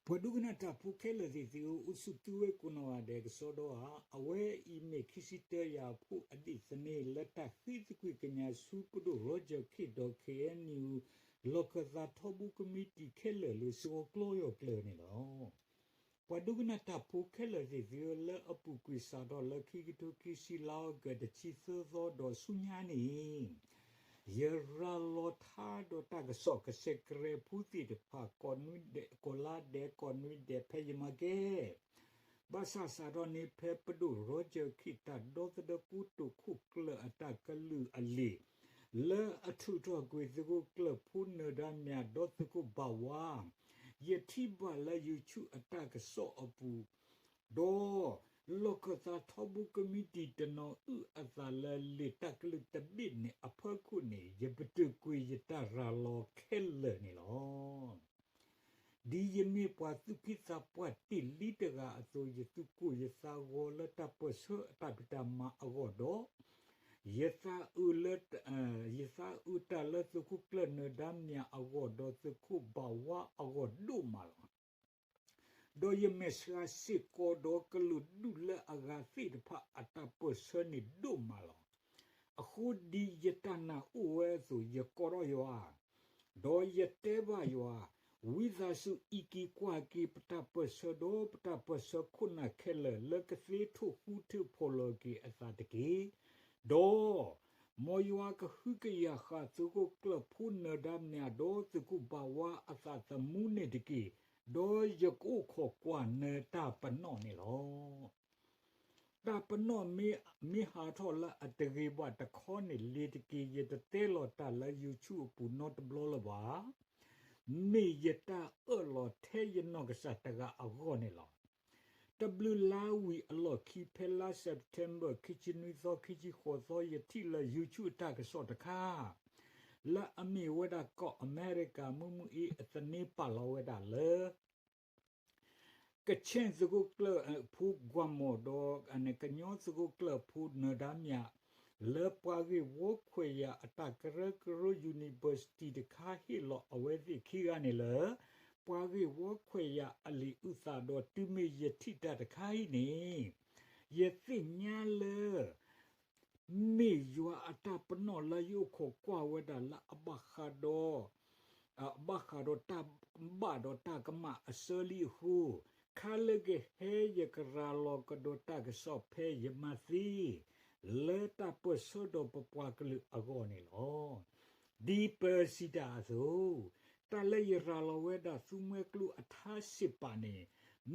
Padugnata pukele zizi usutue kunoa de sodoa awe ime kisite ya pu adisane leta fizikwi kenya supudu roger kido knu lokaza tobu committee kele lu so kloyo klene lo Padugnata pukele zizi le apukwi sado le kikitu kisi lao gade chiso do sunyani Yera lotha do tag sok sekre puti de pa konwi de kola de konwi de pejmage. Basa saroni pepedu roger kita do the kutu kukle atakalu ali. Le atuto gwizigu kle pune damya do the ku bawa. Yetiba la yuchu atak so apu. Do lokata tobu committee tano azala le taklu tabit ni apaku ni yebetu ku yetara lo kelle ni lo di yemi patu kita pati litera aso yetu ku yesa gola taposo tapita ma agodo yesa ulet yesa utala su ku klene damnya agodo su ku bawa agodo mal do ye mesra siko do kelu dule agafi de pa atapo soni do malo a khudi yetana uwezo ye koro yoa do ye teba yoa wiza su iki kwa ki patapo sodo patapo sokuna kele lekfi tu hutu pologi asatiki do moywa ka huke ya kha tuko klapuna damnya do tuku bawa asata mune diki do yaku kho kwa ne ta pano ni lo ta pano mi ha tho la atri ba ta kho ni le ki ye te lo ta la youtube pu not blo la ba mi ye ta lo the ye no ga sa ta ga a go ni lo w la wi a lo ki pela september kitchen wi so ki kho so ye ti la youtube ta ga so ta kha la ami weda ko america mu I atni pa lo weda le ka chen zugo kle pu gwamo do ane ka nyo zugo kle pu nadamya le pagi wo kwe ya atakere kro university de ka hi lo awezi kirane le pagi wo kwe ya ali usa do tumi ye tita de ka hi ni ye si nya le mi yua atapno la yu ko kwa weda la abakado ta bado ta kama asali hu kalege he ye kralo kado ta ke so pe ye masi le ta po sodo popwa klu agoni lo di persida so ta le ye ralo weda sumwe klu athasipane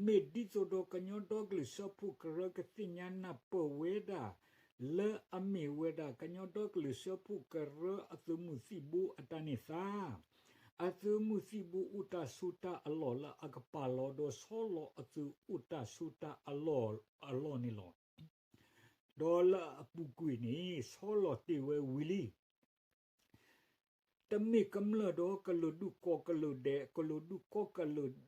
me di sodo kanyo doglu so pu kro ke sinyana po weda le ami weda kanyo doglu so pu kro asumu sibu atanisa Atu musibu uta suta alola agapalo do solo atu uta suta aloni lo. Dola apukui ni solo tiwe wili. Tami kamla do kalau du ko kalau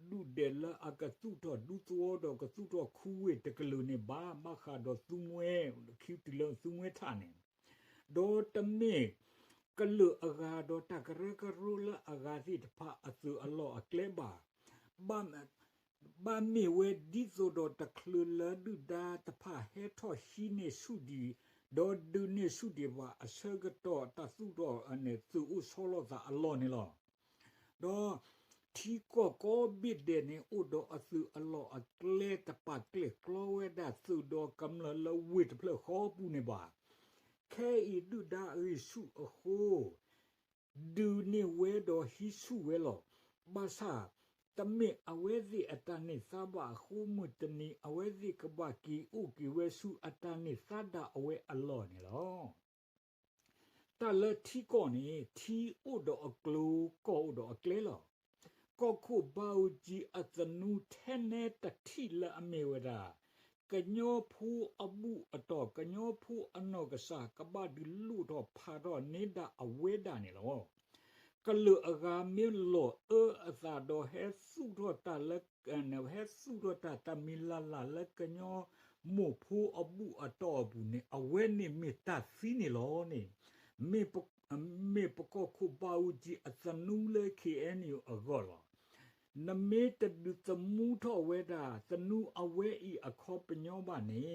du de la agatuto du tuo do agatuto kuwe te kalau ne ba maka do tumwe kitilo tumwe tane. Do tami Kalu aga do takare karula aga sit pa asu alo akleba ba mi we dizo do taklula du da tapa heto hine sudi do du ne sudi ba asagato tasu do ane su usolo za alo ni lo do tiko ko bide ne udo asu alo akle tapa kle klowe da su do kamla la wit ple khopu ne ba Ke du da su a ho du ni we do hisu welo basa tami awezi atani saba hu mutni awezi kabaki uki wesu atani sada awe alone lo ta le ti ko ni ti udo aklu ko udo akle lo ko ku bauji atanu tene tatila ameweda Kanyo pu abu ato kanyo pu anogasa kabadi ludo paro neda aweda ni lo kalu aga milo azado he sudo ta le ne he sudo ta tamila la le kanyo mo pu abu ato bu ni aweni mita fini lo ni me poko ku bauji atanule ki enu agolo นเมตดุสมูทอเวดาสนุอเวอีอคอปญอบานี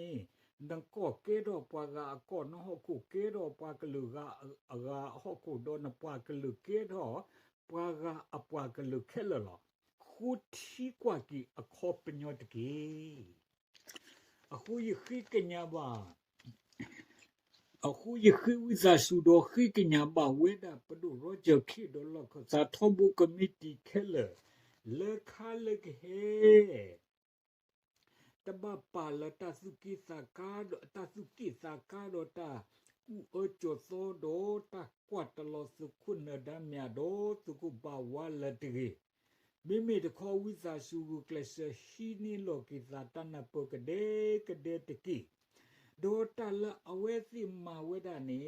ดังก็เกดอปากาก็นหกุเกดอปากลุกาอากาหกุโดนปากลุเกดอปากาอปากลุเคลลอคูทีกว่ากีอคอปญอตกีအခုယခိကညာပါအခုယခိဝိဇာစုတော်ခိကညာပါဝေဒပဒုရောကြခိဒေါ်လခသာထဘုကမီတီခဲလလေခါလကဟေတဘပါလတသုကိသကာဒတသုကိသကာဒတာဥအချောသောဒေါတာကွတ်တလောစုခုနဒမြတ်တော်သူကဘဝလတေမိမိတခေါ်ဝိဇာစုကိုကလစရှိနီလောကိသတနပုကဒေကဒေတကိဒေါတာလအဝဲစီမာဝဒနေ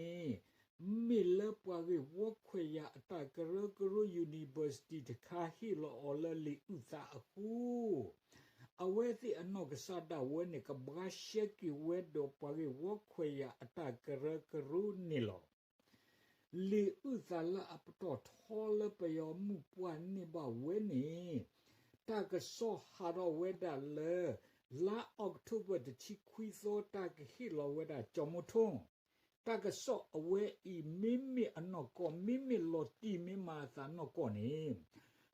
မိလပွားကေဝခွေရအတကရကရ University တခါဟီလောအလလီဥစာအခုအဝဲစီအနောကစားတာဝဲနေကဘာရှက်ကီဝဲတော့ပွားကေဝခွေရအတကရကရနီလောလေဥစားလာအပတော်ထောလပယောမှုပွားနေပါဝဲနေတာကဆောဟာရဝဲဒါလေလာအောက်တိုဘာတချီခွီစောတာကဟီလောဝဲဒါကြောမထုံတာကဆောအဝဲဤမိမိအနောကောမိမိလောတီမိမာသာနောကောနေ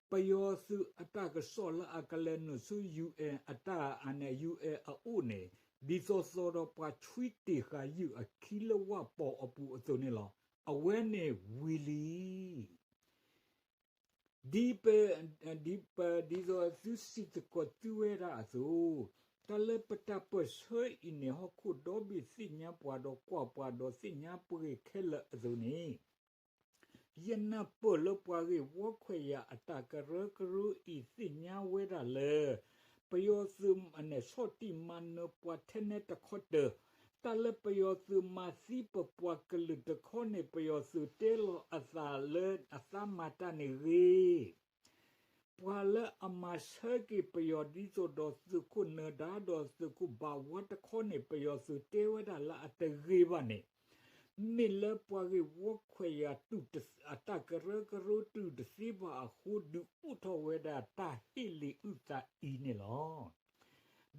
ပယောစုအတကဆောလာအကလနုစု UN အတအနေ UN အိုနေဒီစောစောတော့ပွားချွီတေခါယူအခီလဝပေါ်အပူအစုံနေလောအဝဲနေဝီလီဒီဇောသုစီတကိုတူဝဲရာဆိုတလပတပဆွေအင်းဟခုဒိုဘီစီညာပွားတော့ကွာပွားတော့စီညာပွေခဲလအစုံနေယနပလပွားကေဝခွေရအတကရကရူဤစီညာဝဲရာလေပယောစုမအနေစောတိမန်နပွားထနေတခွတ်တလပယောစုမာစီပပွားကလတခွနေပယောစုတဲလောအသာလေအသမတနေရီပွာလအမဆကေပယောဒီဆိုတော့စုခုနဒါတော့စုခုဘာဝတ်ခွနေပယောစုတဲဝဒလာအတရီပါနေမိလပွားကေဝခွေရတုတအတကရကရတုတစီပါခုဒုဥထဝဒတာဟီလီဥတာဤနေလော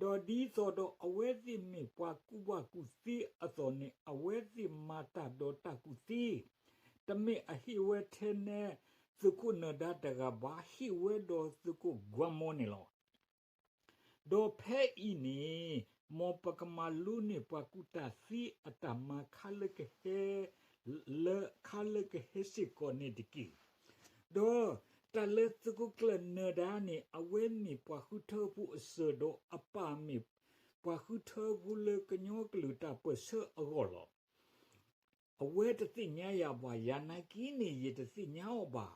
ဒေါ်ဒီဆိုတော့အဝဲစီမိပွားကုဘကုစီအစောနေအဝဲစီမာတာဒေါ်တာကုစီတမေအဟိဝဲထဲနေစုခုနဒတကဘာဟိဝဲဒေါ်စုခုဂဝမောနေလောဒေါ်ဖဲဤနေမောပကမလူနေပွားကုတာစီအတမခလကဟဲလေခလကဟဲစီကိုနေတကီဒေါ်တလက်စကုကလနဒါနေအဝဲမီပွားခုထဘူးအစဒိုအပါမီပွားခုထဘူးလေကညောကလူတာပစအဂောလောအဝဲတသိညာရပါယာနာကီနေရတသိညာောပါ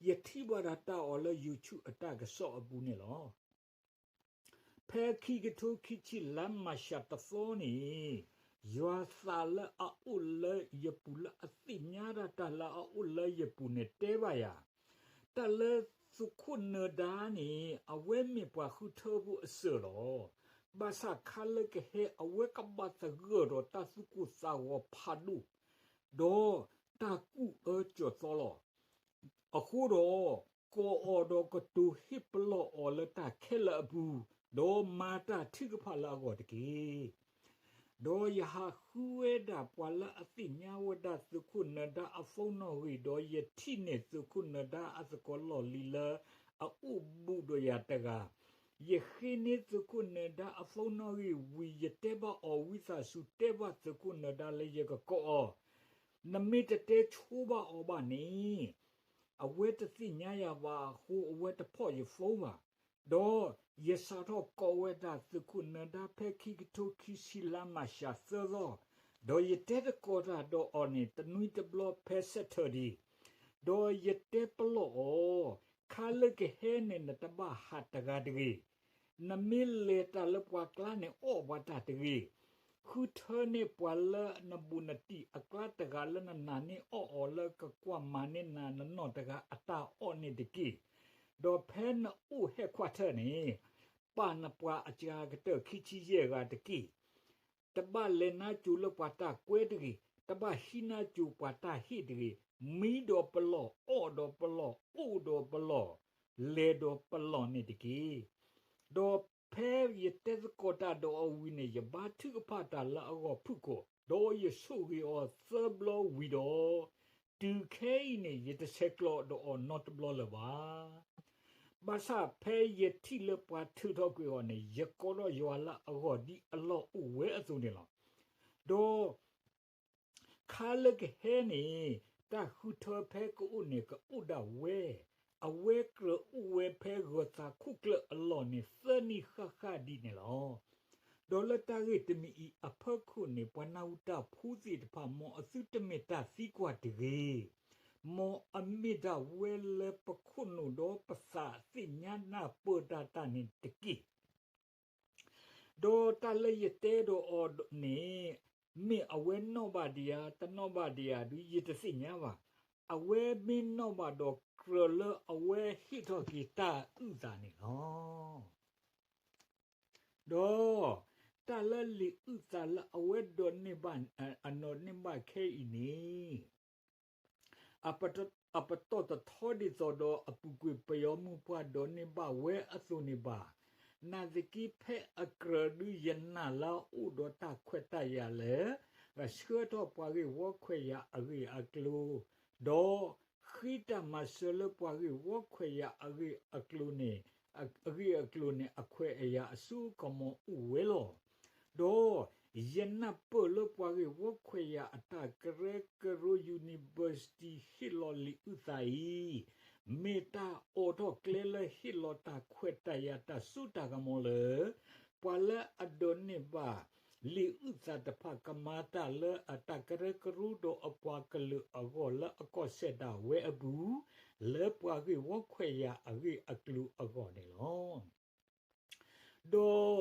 ယတိဘရတာအော်လေ YouTube အတကဆော့အပူနေလောဖဲခိကထုခိချီလမ်မရှာတဖိုနီယွာဆာလအဥလေယပူလအသိညာရတာလာအဥလေယပူနေတဲပါယာတလေစုခုနဒါနီအဝဲမေပွားခုထဘူးအစလောဘာသာခလကဟေအဝဲကဘတ်သဂရောတစုခုစာဝဖာဒူဒေါ်တာကူအချောသောလောအခုတော့ကိုအော်တော့ကတူဟစ်ပလောအော်လတာခဲလဘူးဒေါ်မာတာထိကဖလာကောတကေဒေါ်ယဟာခုဝဲတာပွာလအသိညာဝဒစုခုနဒါအဖုံနောဝီဒေါ်ယတိနေစုခုနဒါအစကောလောလီလာအဥဘူဒယတကယခိနေစုခုနဒါအဖုံနောဝီဝီယတေဘအဝိသစုတေဘစုခုနဒါလေယကကောနမိတတေချိုးပါအောပါနေအဝဲတသိညာရပါဟိုအဝဲတဖို့ရဖုံးပါဒေါ်ယဆာတော့ကောဝဲတာစခုနဒါဖဲခိကတိုခိစီလာမရှာသောဒေါ်ယတဲ့ကောတာဒေါ်အော်နေတနွိတဘလဖဲဆက်ထဒီဒေါ်ယတဲ့ပလောခါလကဟဲနေနတဘဟာတကတကြီးနမီလေတလပွားကလာနေအောဘတာတကြီးခုထနေပွာလနဘူနတိအကလတကလနနာနေအောလကကွာမနေနာနနောတကအတာအောနေတကြီးဒေါ်ဖဲနဥဟဲခွာထနေပါနပွားအကြာကတခိချီရဲ့ကတကိတဘလေနာကျူလပွားတာကွဲတကိတဘဟိနာကျူပွားတာဟိတကိမီဒေါ်ပလောအော်ဒေါ်ပလောဥဒေါ်ပလော เลโดปลอนนี่ตะกี้โดเพยเตสโกตาโดอวินเนี่ยบาทึกพาตาละอพุโกโดยสุกิอเซบลวิโดตูเคเนี่ยยตเซกลอโดอนอตบลละบาบาซาเพยติเลปาทึทอกยอเนี่ยยกอลยอละอดีอลออุเวอซุเนี่ยละโดคาลกเฮนี่ตาหุทเพกอุเนี่ยกอุดาเวအဝဲကရဥဝဲဖဲရတာခုကလအလောနေစနီခခဒီနေလောဒေါ်လာတာရတမီအဖခုနေပနာဥတာဖူးစီတဖမောအစုတမေတာစီကွာတကြီးမောအမိဒဝဲလပခုနုဒေါ်ပစာစိညာနာပတာတနေတကိဒေါ်တလရတဲဒေါ်အော်နေမေအဝဲနောဘာဒီယာတနောဘာဒီယာဒီရတစိညာပါအဝဲမင်းနောဘာဒေါ်ကရလအဝဲဟိတော့ဂီတာဥသာနေလောဒေါ်တလလီဥသာလအဝဲဒေါ်နေဘန်အနော်နေဘခဲအင်းနီအပတော့ထောဒီသောဒေါ်အပုကွေပယောမှုပွားဒေါ်နေဘဝဲအစုနေပါနာဇကိဖဲအကရဒူယနာလာဥဒေါ်တာခွဲတရလေရရှိတော့ပွားရီဝခွဲရအရီအကလူဒေါ်ခိတမဆလပွားရီဝခွေရအရီအကလုနေအရီအကလုနေအခွေအရာအစုကမဥဝဲလောဒေါ်ယနပလပွားရီဝခွေရအတကရကရယူနီဗာစီတီဟီလိုလီဥဆိုင်မေတာအော်တော့ကလေလဟီလိုတာခွေတရတာစုတာကမောလေပွာလအဒိုနေဘာလီဥဇာတဖကမာတာလအတကရကရူဒိုအပွားကလအဂောလအကောဆက်တာဝဲအဘူးလေပွားကြီးဝခွေရအဂိအကလူအဂောနေလောဒို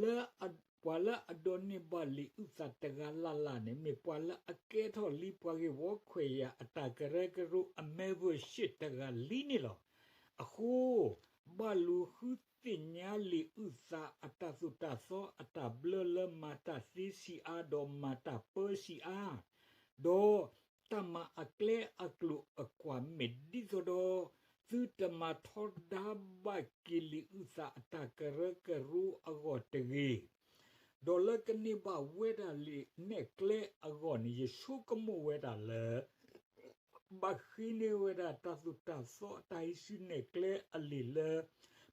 လေအပွာလအဒိုနေဘလီဥဇာတကလာလာနေမေပွာလအကဲထောလီပွားကြီးဝခွေရအတကရကရူအမေဘရှိတကလီနေလောအခုဘလူခုတင်ညာလီဥစာအတသုတသောအတဘလလမတာစီစီအာဒိုမတာပစီအာဒိုတမအကလေအကလူအကွာမီဒီဇိုဒိုသုတမထောဒါဘကီလီဥစာအတကရကရူအဂောတကြီးဒေါ်လကနေဘဝဲဒါလီနေကလေအဂောနီယေရှုကမဝဲဒါလေဘခိနေဝဲဒါတသုတသောတိုင်ရှိနေကလေအလီလေ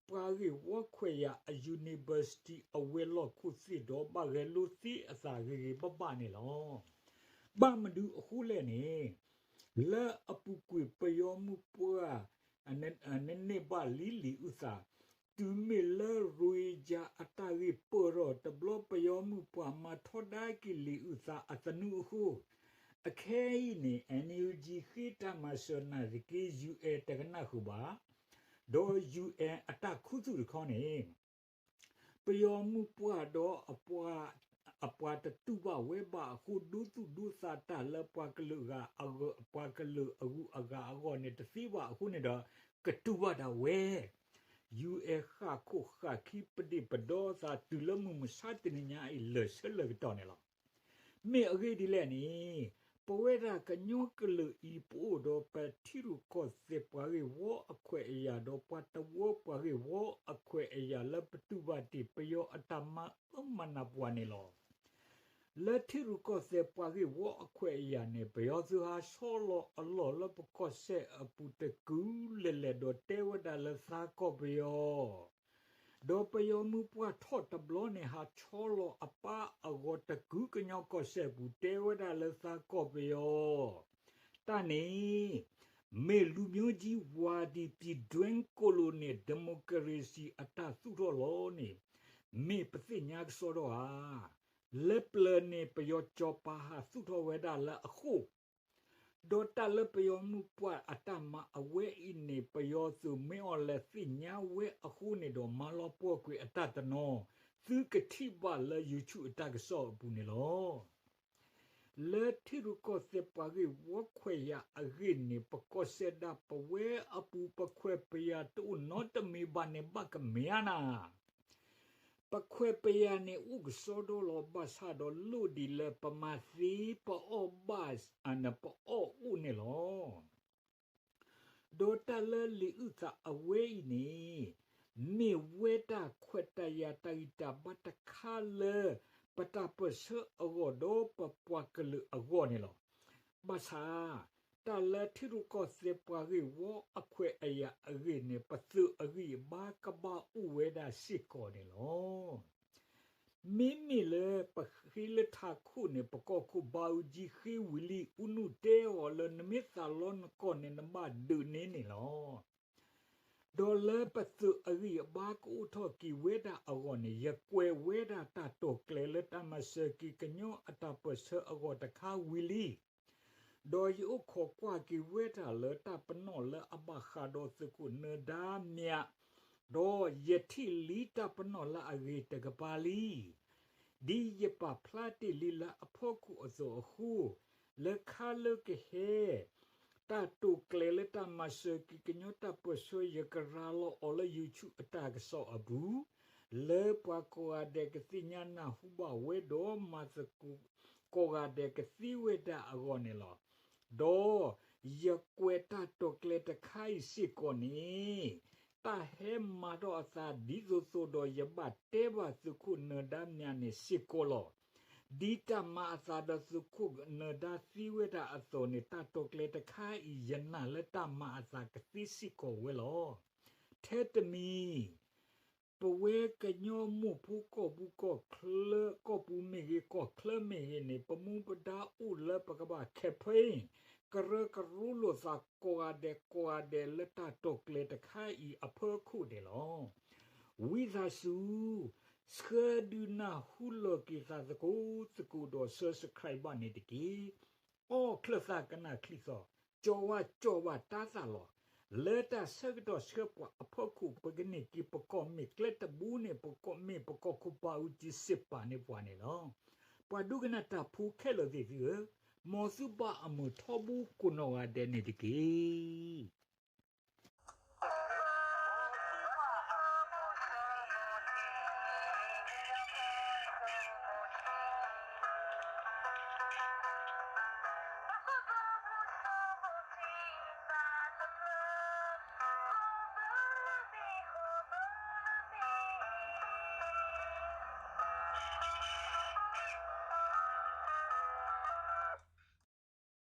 ပါရီဝခွေရအ University အဝဲလော့ခုစီတော့ဘာဂလူစီအစာကြီးပပနေလောဘာမဒူအခုလဲနေလာအပုကွေပယောမှုပွာအနေနေပါလီလီဥစာတူမီလာရူဂျာအတာရီပိုရောတဘလပယောမှုပွာမထောဒိုင်ကီလီဥစာအတနုဟုအခဲနေ NUG ခိတမဆနာရီကီ UA တကနာခုပါဒေါ် UN အတခုစုခေါနေပယောမှုပွားတော့အပွားတတူဘဝဲပါခုဒုတုဒုစာတလပွားကလူကအပွားကလူအခုအကောနေတစီပါအခုနေတော့ကတူဘတာဝဲ UA ခခုခခိပဒီပဒောစာတူလမှုမစတင်ညာအလဆလကတော့နေလားမေအဂေဒီလဲနီပဝဲရာကညောကလူဤပို့တော့ပတိရုကောစေပွားရီဝအခွဲအရာတော့ပတ်တဝပွားရီဝအခွဲအရာလပတုဘတိပယောအတမအမနာပွားနေလောလက်တိရုကောစေပွားရီဝအခွဲအရာနေပယောစုဟာဆောလောအလောလပကောစေအပုတကူလေလေတော့တေဝဒါလစာကောပယောဒေါ်ပယောမှုပွားထော့တဘလနေဟာချောလောအပအဂောတကူကညောကောဆေဘူးတေဝဒါလစာကောပယောတနေမေလူမျိုးကြီးဝါဒီပြည်တွင်းကိုလိုနီဒီမိုကရေစီအတသုရောလောနေမေပသိညာစောတော့ဟာလက်ပလနေပယောချောပါဟာသုတော်ဝဲဒါလအခုဒေါ်တလပယောမှုပွားအတမအဝဲအင်းနေပယောစုမေော်လက်သိညာဝဲအခုနေတော့မလောပွားကွေအတတနောသူကတိပါလယူချူအတကဆောဘူးနေလောလက်ထီရုကောစေပါရီဝခွေရအဂိနေပကောစေဒပဝဲအပူပခွေပယတူနောတမီဘနေဘကမယနာပခွေပယနေဥကစောဒလောဘဆာဒလူဒီလေပမစီပအောဘတ်အနပအောဥနေလော โดตาเลลิอุตะอเวนี่มีเวดาควตายาตาอิตาบัตคาเลปตาเปเชอโกโดปปวากลอโกนี่หรอบาซาตาเลที่รุกอเซปาริวอควอายาอริเนปสึอริบากบาอุเวดาสิโกนี่หรอมิle pa khile tha khu ne pa ko khu ba u ji khi wili unu te o le nmi salon ko ne na ba du ne ne lo do le pa su ari ba ku tho ki weda ago ne ye kwe weda ta to kle le ta ma se ki kanyo ata pa se ago ta kha wili do yu kho kwa ki weda le ta pa no le aba kha do se ku ne da mya do ye thi li ta pa no la ari te ka pa liดีเยปะพลาติลิละอพอกุอโซฮูเลคาเลกเฮตาตุเกลเลตามาเซกิกญตาปโซยกราโลอลยูชูอตากโซอบูเลปะโกอาเดกสิญานาฮูบาเวโดมาสกุโกอาเดกสิเวดาอโกเนลอโดยกเวตาตเกลตะไคสิโกนีตาเฮมาดอซาดิโซโซโดยบัตเตวาสุขุเนดามญาเนสิโกโลดีตามาซาดสุขุเนดาซิเวดาอโซเนตาโตเกเลตคาอียนาเลตามาซากติสิโกเวโลเทตมีปเวกญอมุผู้ก็บุก็เคลก็ปูเมเกก็เคลเมเกเนปมุปดาอุเลปกบะเคเพกระกรูโลซาโกอาเดเลตาโตเกเลตคาอีอเพอคูเดลอวิซาซูสเคดูนาฮูโลกิซาสกูโดเซอร์สไครบานิตกีโอคลซากนาคลิซอจอวาตาซาโลเลตาเซกโดเชปวะอเพอคูปกเนกิปกอมิเคลตบูเนปกอมิปกอคูปาอุจิสิปาเนปวาเนลอปวาดุกนาตาพูเคโลดิเอมอสุบะอมุทอบูกุโนอาเดเนติกี